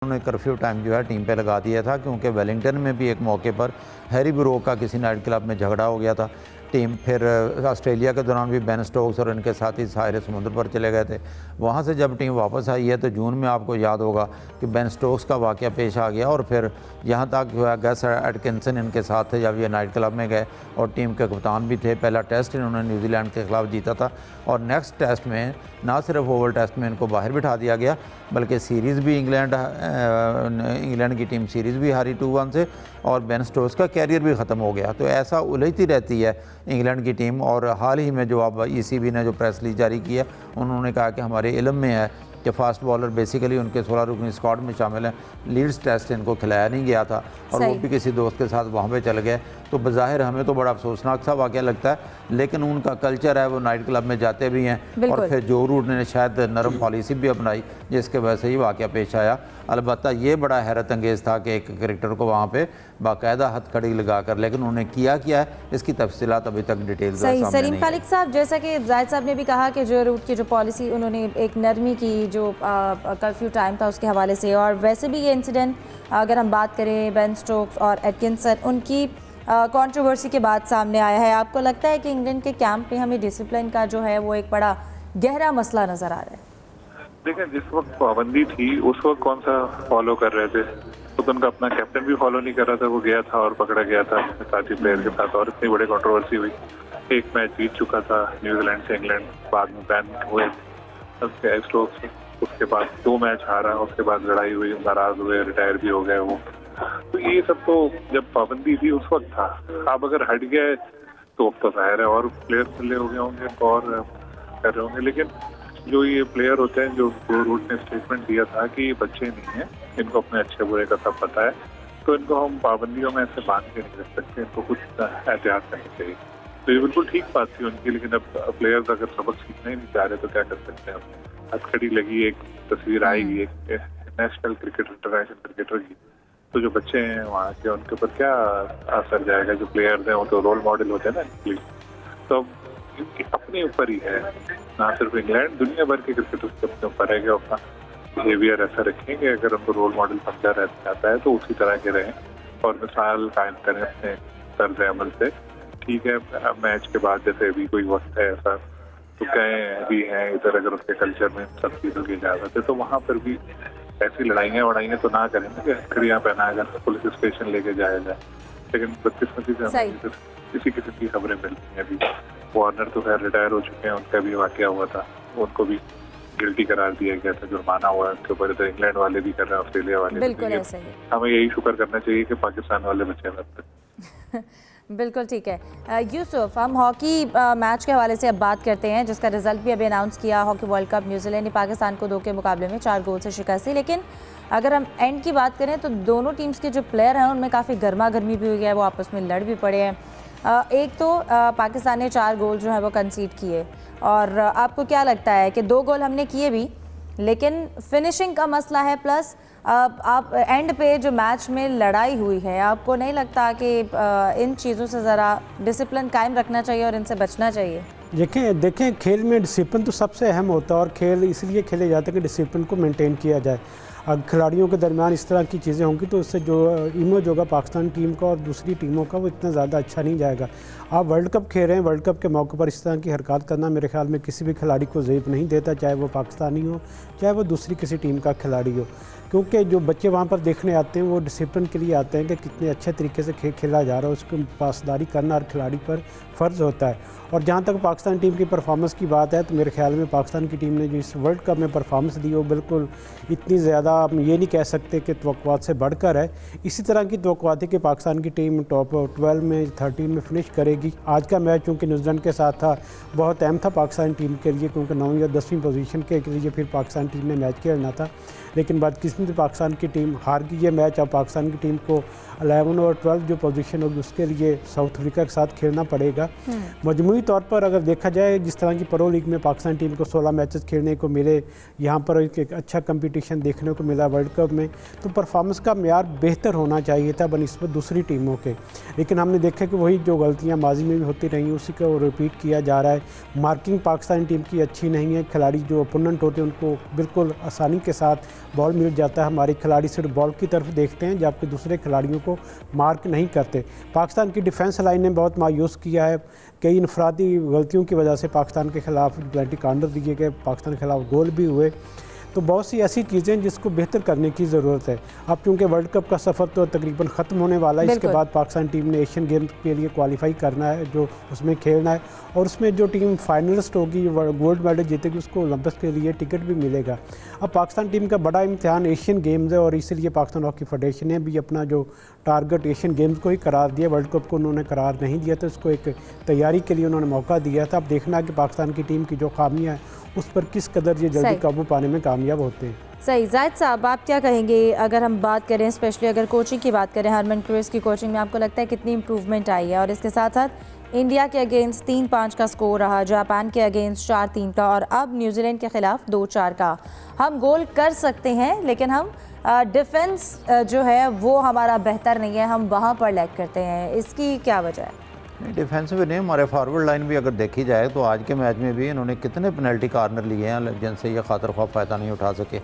उन्होंने curfew time जो है टीम पे लगा दिया था, क्योंकि वेलिंगटन में भी एक मौके पर हैरी ब्रोक का किसी नाइट क्लब में झगड़ा हो गया था। टीम फिर ऑस्ट्रेलिया के दौरान भी बेन स्टोक्स और इनके साथी साहिल समुद्र पर चले गए थे। वहाँ से जब टीम वापस आई है तो जून में आपको याद होगा कि बेन स्टोक्स का वाक़या पेश आ गया और फिर यहाँ तक जो है गस एटकिंसन इनके साथ थे जब ये नाइट क्लब में गए और टीम के कप्तान भी थे। पहला टेस्ट इन्होंने न्यूजीलैंड के ख़िलाफ़ जीता था और नेक्स्ट टेस्ट में ना सिर्फ ओवल टेस्ट में इनको बाहर बिठा दिया गया बल्कि सीरीज़ भी इंग्लैंड की टीम सीरीज़ भी हारी 2-1 से और बेन स्टोक्स का कैरियर भी ख़त्म हो गया। तो ऐसा उलझती रहती है इंग्लैंड की टीम। और हाल ही में जो अब ECB ने जो प्रेस रिलीज जारी की है, उन्होंने कहा कि हमारे इल्म में है कि फास्ट बॉलर बेसिकली उनके 16 रुकनी स्क्वाड में शामिल हैं। लीड्स टेस्ट इनको खिलाया नहीं गया था और वो भी किसी दोस्त के साथ वहाँ पे चले गए। तो बज़ाहिर हमें तो बड़ा अफसोसनाक सा वाक़या लगता है, लेकिन उनका कल्चर है, वो नाइट क्लब में जाते भी हैं और फिर जो रूट ने शायद नरम पॉलिसी भी अपनाई जिसके वजह से ही वाक़या पेश आया। अलबत्ता ये बड़ा हैरत अंगेज़ था कि एक क्रिकेटर को वहाँ पे बाकायदा हथकड़ी लगा कर, लेकिन उन्होंने किया क्या है इसकी तफसीलात अभी तक डिटेल सही। सलीम खालिक साहब, जैसा कि जाहिद साहब ने भी कहा कि जो रूट की जो पॉलिसी उन्होंने एक नरमी की जो कर्फ्यू टाइम था उसके हवाले से, और वैसे भी ये इंसिडेंट अगर हम बात करें बेन स्टोक्स और एटकिंसन उनकी कंट्रोवर्सी के बाद सामने आया है। आपको लगता है कि इंग्लैंड के कैंप में हमें डिसिप्लिन का जो है वो एक बड़ा गहरा मसला नज़र आ रहा है? देखिए, जिस वक्त पाबंदी थी उस वक्त कौन सा फॉलो कर रहे थे, तो उनका अपना कैप्टन भी फॉलो नहीं कर रहा था, वो गया था और पकड़ा गया था अपने साथी प्लेयर के साथ और इतनी बड़ी कंट्रोवर्सी हुई। एक मैच जीत चुका था न्यूजीलैंड से इंग्लैंड, बाद में बैन हुए स्टोक्स, उसके बाद 2 मैच हारा, उसके बाद लड़ाई हुई, नाराज हुए, रिटायर भी हो गए वो। तो ये सब तो जब पाबंदी थी उस वक्त था। अब अगर हट गए तो अब तो जाहिर है और प्लेयर खुले हो गए होंगे और कर रहे होंगे। लेकिन जो ये प्लेयर होते हैं, जो रूट ने स्टेटमेंट दिया था कि ये बच्चे नहीं हैं, इनको अपने अच्छे बुरे का सब पता है, तो इनको हम पाबंदियों में ऐसे बांध के नहीं रख सकते, इनको कुछ एहतियात करनी चाहिए। तो ये बिल्कुल ठीक बात थी उनकी, लेकिन अब प्लेयर्स अगर सबक सीखना ही नहीं चाह रहे तो क्या कर सकते हैं। हथकड़ी लगी, एक तस्वीर आएगी एक नेशनल क्रिकेटर, इंटरनेशनल क्रिकेटर की, तो जो बच्चे हैं वहाँ के उनके ऊपर क्या असर जाएगा। जो प्लेयर्स हैं वो तो रोल मॉडल होते हैं ना इनके लिए, तो इनके अपने ऊपर ही है, ना सिर्फ इंग्लैंड, दुनिया भर के क्रिकेटर्स के अपने ऊपर है कि अपना बिहेवियर ऐसा रखेंगे। अगर उनको रोल मॉडल समझा जाता है तो उसी तरह के रहें और मिसाल कायम करें अपने तर्ज अमल से। ठीक है, मैच के बाद जैसे अभी कोई वक्त है ऐसा तो कहें भी हैं इधर, अगर उसके कल्चर में सब चीज़ों की इजाज़त है तो वहाँ पर भी ऐसी लड़ाइयाँ तो ना करें ना कि हथकड़ियाँ पहना कर पुलिस स्टेशन लेके जाया जाए। लेकिन बदकिस्मती से हमें किसी किस्म की खबरें मिलती हैं। अभी वार्नर तो खैर रिटायर हो चुके हैं, उनका भी वाकया हुआ था, उनको भी गिल्टी करार दिया गया था, जुर्माना हुआ है उनके ऊपर। तो इंग्लैंड वाले भी कर रहे हैं, ऑस्ट्रेलिया वाले बिल्कुल ऐसे ही। हमें यही शुक्र करना चाहिए कि पाकिस्तान वाले बचे हैं। बिल्कुल ठीक है। यूसुफ, हम हॉकी मैच के हवाले से अब बात करते हैं, जिसका रिजल्ट भी अभी अनाउंस किया। हॉकी वर्ल्ड कप न्यूजीलैंड ने पाकिस्तान को 2 के मुकाबले में 4 गोल से शिकस्त दी। लेकिन अगर हम एंड की बात करें तो दोनों टीम्स के जो प्लेयर हैं उनमें काफ़ी गर्मा गर्मी भी हुई है, वो आपस में लड़ भी पड़े हैं। एक तो पाकिस्तान ने 4 गोल जो है वो कंसीड किए, और आपको क्या लगता है कि 2 गोल हमने किए भी, लेकिन फिनिशिंग का मसला है, प्लस आप एंड पे जो मैच में लड़ाई हुई है, आपको नहीं लगता कि इन चीज़ों से ज़रा डिसिप्लिन कायम रखना चाहिए और इनसे बचना चाहिए? देखें खेल में डिसिप्लिन तो सबसे अहम होता है और खेल इसलिए खेले जाते हैं कि डिसिप्लिन को मेंटेन किया जाए। अगर खिलाड़ियों के दरमियान इस तरह की चीज़ें होंगी तो उससे जो इमेज होगा पाकिस्तान टीम का और दूसरी टीमों का वो इतना ज़्यादा अच्छा नहीं जाएगा। आप वर्ल्ड कप खेल रहे हैं, वर्ल्ड कप के मौके पर इस तरह की हरकत करना मेरे ख्याल में किसी भी खिलाड़ी को ज़ेब नहीं देता, चाहे वो पाकिस्तानी हो चाहे वो दूसरी किसी टीम का खिलाड़ी हो। क्योंकि जो बच्चे वहाँ पर देखने आते हैं वो डिसिप्लिन के लिए आते हैं कि कितने अच्छे तरीके से खेला जा रहा है, उसको पासदारी करना हर खिलाड़ी पर फ़र्ज़ होता है। और जहाँ तक पाकिस्तान टीम की परफॉर्मेंस की बात है तो मेरे ख्याल में पाकिस्तान की टीम ने जो इस वर्ल्ड कप में परफॉर्मेंस दी वो बिल्कुल इतनी ज़्यादा आप ये नहीं कह सकते कि तवक्कुआत से बढ़कर है। इसी तरह की तवक्कुआत थी कि पाकिस्तान की टीम टॉप 12 में 13 में फिनिश करेगी। आज का मैच चूँकि न्यूजीलैंड के साथ था, बहुत अहम था पाकिस्तान टीम के लिए, क्योंकि 9वीं या 10वीं पोजीशन के लिए फिर पाकिस्तान टीम ने मैच खेलना था। लेकिन बदकिस्मती पाकिस्तान की टीम हार गई ये मैच। अब पाकिस्तान की टीम को 11 और 12 जो पोजीशन होगी उसके लिए साउथ अफ्रीका के साथ खेलना पड़ेगा। मजमूई तौर पर अगर देखा जाए जिस तरह की प्रो लीग में पाकिस्तान टीम को 16 मैचेस खेलने को मिले, यहाँ पर एक अच्छा कंपटीशन देखने को मिला वर्ल्ड कप में, तो परफॉर्मेंस का मेयार बेहतर होना चाहिए था बनिस्बत दूसरी टीमों के। लेकिन हमने देखा कि वही जो गलतियाँ माजी में भी होती रही उसी को रिपीट किया जा रहा है। मार्किंग पाकिस्तान टीम की अच्छी नहीं है, खिलाड़ी जो ओपोनेंट होते हैं उनको बिल्कुल आसानी के साथ बॉल मिल जाता है, हमारे खिलाड़ी सिर्फ बॉल की तरफ देखते हैं जबकि दूसरे खिलाड़ियों को मार्क नहीं करते। पाकिस्तान की डिफेंस लाइन ने बहुत मायूस किया है, कई इनफरादी गलतियों की वजह से पाकिस्तान के खिलाफ पेनल्टी कॉर्नर दिए गए, पाकिस्तान के खिलाफ गोल भी हुए। तो बहुत सी ऐसी चीज़ें जिसको बेहतर करने की ज़रूरत है। अब चूँकि वर्ल्ड कप का सफ़र तो तकरीबन ख़त्म होने वाला है, इसके बाद पाकिस्तान टीम ने एशियन गेम्स के लिए क्वालिफाई करना है, जो उसमें खेलना है, और उसमें जो टीम फाइनलिस्ट होगी, गोल्ड मेडल जीतेगी, उसको ओलंपिक्स के लिए टिकट भी मिलेगा। अब पाकिस्तान टीम का बड़ा इम्तिहान एशियन गेम्स है और इसीलिए पाकिस्तान हॉकी फेडरेशन ने भी अपना जो टारगेट एशियन गेम्स को ही करार दिया, वर्ल्ड कप को उन्होंने करार नहीं दिया, तो इसको एक तैयारी के लिए उन्होंने मौका दिया था। अब देखना है कि पाकिस्तान की टीम की जो खामियाँ हैं उस पर किस कदर ये जल्दी काबू पाने में कामयाब होते हैं। सही। जाहिद साहब, आप क्या कहेंगे अगर हम बात करें, स्पेशली अगर कोचिंग की बात करें, हरमनप्रीत की कोचिंग में आपको लगता है कितनी इंप्रूवमेंट आई है? और इसके साथ साथ इंडिया के अगेंस्ट 3-5 का स्कोर रहा, जापान के अगेंस्ट 4-3 का, और अब न्यूजीलैंड के खिलाफ 2-4 का। हम गोल कर सकते हैं लेकिन हम डिफेंस जो है वो हमारा बेहतर नहीं है, हम वहाँ पर लैग करते हैं, इसकी क्या वजह है? नहीं, डिफेंसिव नहीं, हमारे फॉरवर्ड लाइन भी अगर देखी जाए तो आज के मैच में भी इन्होंने कितने पेनल्टी कॉर्नर लिए हैं जिनसे ये खातर ख्वाह फ़ायदा नहीं उठा सके।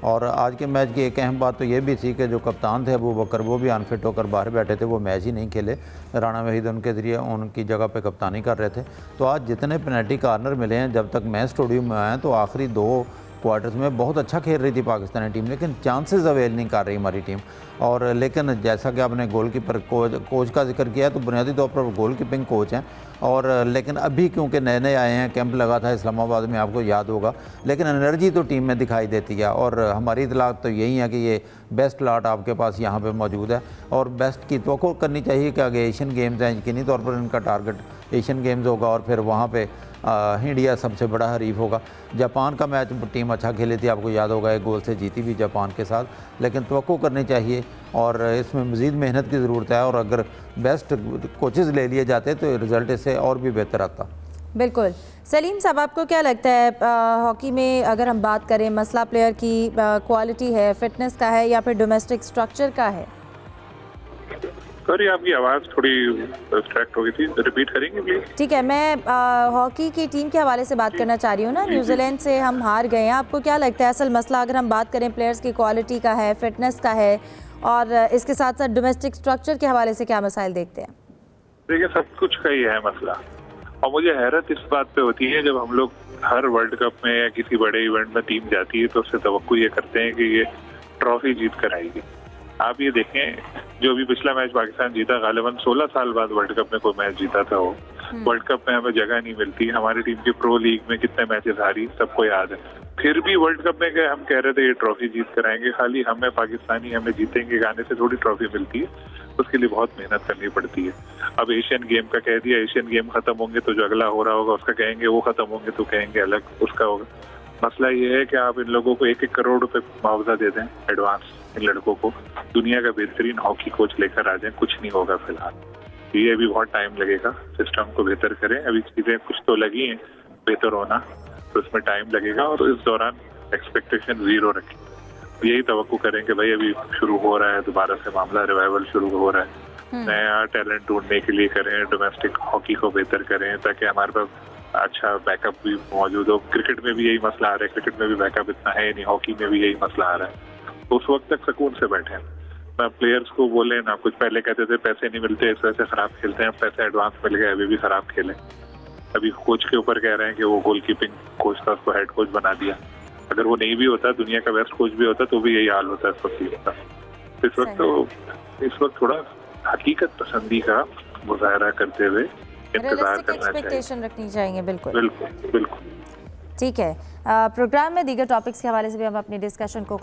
और आज के मैच की एक अहम बात तो ये भी थी कि जो कप्तान थे अबू बकर, वो भी अनफिट होकर बाहर बैठे थे, वो मैच ही नहीं खेले। राना वहीद उनके ज़रिए उनकी जगह पे कप्तानी कर रहे थे। तो आज जितने पेनल्टी कॉर्नर मिले हैं, जब तक मैं स्टूडियो में आया तो आखिरी 2 क्वार्टर्स में बहुत अच्छा खेल रही थी पाकिस्तानी टीम, लेकिन चांसेस अवेल नहीं कर रही हमारी टीम। और लेकिन जैसा कि आपने गोलकीपर कोच का जिक्र किया, तो बुनियादी तौर पर वो गोल कीपिंग कोच हैं। और लेकिन अभी क्योंकि नए नए आए हैं, कैंप लगा था इस्लामाबाद में, आपको याद होगा, लेकिन एनर्जी तो टीम में दिखाई देती है। और हमारी इतलात तो यही है कि ये बेस्ट लाट आपके पास यहाँ पे मौजूद है और बेस्ट की तवक्को करनी चाहिए कि आगे एशियन गेम्स हैं, यकीनी तौर पर इनका टारगेट एशियन गेम्स होगा और फिर वहाँ पे इंडिया सबसे बड़ा हरीफ होगा। जापान का मैच टीम अच्छा खेली थी, आपको याद होगा, 1 गोल से जीती भी जापान के साथ, लेकिन तवक्को करनी चाहिए और इसमें मज़ीद मेहनत की ज़रूरत है। और अगर बेस्ट कोचेज़ ले लिए जाते तो रिज़ल्ट इससे और भी बेहतर आता। बिल्कुल। सलीम साहब, आपको क्या लगता है हॉकी में अगर हम बात करें, मसला प्लेयर की क्वालिटी है, फिटनेस का है, या फिर डोमेस्टिक स्ट्रक्चर का है? सॉरी, आपकी आवाज़ थोड़ी डिस्ट्रैक्ट हो गई थी, रिपीट करेंगे प्लीज? ठीक है, मैं हॉकी की टीम के हवाले से बात करना चाह रही हूँ ना। न्यूजीलैंड से हम हार गए हैं, आपको क्या लगता है असल मसला अगर हम बात करें प्लेयर्स की क्वालिटी का है, फिटनेस का है, और इसके साथ साथ डोमेस्टिक स्ट्रक्चर के हवाले से क्या मसाइल देखते हैं? देखिए, सब कुछ का ही है मसला। और मुझे हैरत इस बात पे होती है जब हम लोग हर वर्ल्ड कप में या किसी बड़े इवेंट में टीम जाती है तो उससे तवक्को ये करते हैं कि ये ट्रॉफी जीत कर आएगी। आप ये देखें, जो भी पिछला मैच पाकिस्तान जीता, गालिबन 16 साल बाद वर्ल्ड कप में कोई मैच जीता था वो। वर्ल्ड कप में हमें जगह नहीं मिलती, हमारी टीम की प्रो लीग में कितने मैचेस हारी सबको याद है। फिर भी वर्ल्ड कप में गए, हम कह रहे थे ये ट्रॉफी जीत कर आएंगे। खाली हमें पाकिस्तानी हमें जीतेंगे गाने से थोड़ी ट्रॉफी मिलती है, उसके लिए बहुत मेहनत करनी पड़ती है। अब एशियन गेम का कह दिया, एशियन गेम खत्म होंगे तो जो अगला हो रहा होगा उसका कहेंगे, वो खत्म होंगे तो कहेंगे अलग उसका होगा। मसला ये है कि आप इन लोगों को 1-1 करोड़ रुपए मुआवजा दे दें एडवांस, इन लड़कों को दुनिया का बेहतरीन हॉकी कोच लेकर आ जाए, कुछ नहीं होगा फिलहाल। ये अभी बहुत टाइम लगेगा, सिस्टम को बेहतर करें। अभी चीजें कुछ तो लगी हैं बेहतर होना, तो उसमें टाइम लगेगा और इस दौरान एक्सपेक्टेशन 0 रखें। यही तवक्को करें कि भाई अभी शुरू हो रहा है, दोबारा से मामला रिवाइवल शुरू हो रहा है, नया टैलेंट ढूंढने के लिए करें, डोमेस्टिक हॉकी को बेहतर करें ताकि हमारे पास अच्छा बैकअप भी मौजूद हो। क्रिकेट में भी यही मसला आ रहा है, क्रिकेट में भी बैकअप इतना है नहीं, हॉकी में भी यही मसला आ रहा है। तो उस वक्त तक सुकून से बैठे ना, प्लेयर्स को बोले ना, कुछ पहले कहते थे पैसे नहीं मिलते इस वजह से खराब खेलते हैं, पैसे एडवांस मिल गए अभी भी खराब खेले। अभी कोच के ऊपर कह रहे हैं कि वो गोल कीपिंग कोच था, उसको हेड कोच बना दिया। अगर वो नहीं भी होता, दुनिया का बेस्ट कोच भी होता, तो भी यही हाल होता है इस वक्त। इस वक्त थोड़ा हकीकत पसंदी का मुजाहरा करते हुए इंतजार करना चाहिए, एक्सपेक्टेशन रखनी चाहिए। बिल्कुल बिल्कुल बिल्कुल। ठीक है। प्रोग्राम में दीगर टॉपिक्स के हवाले से भी हम अपनी डिस्कशन को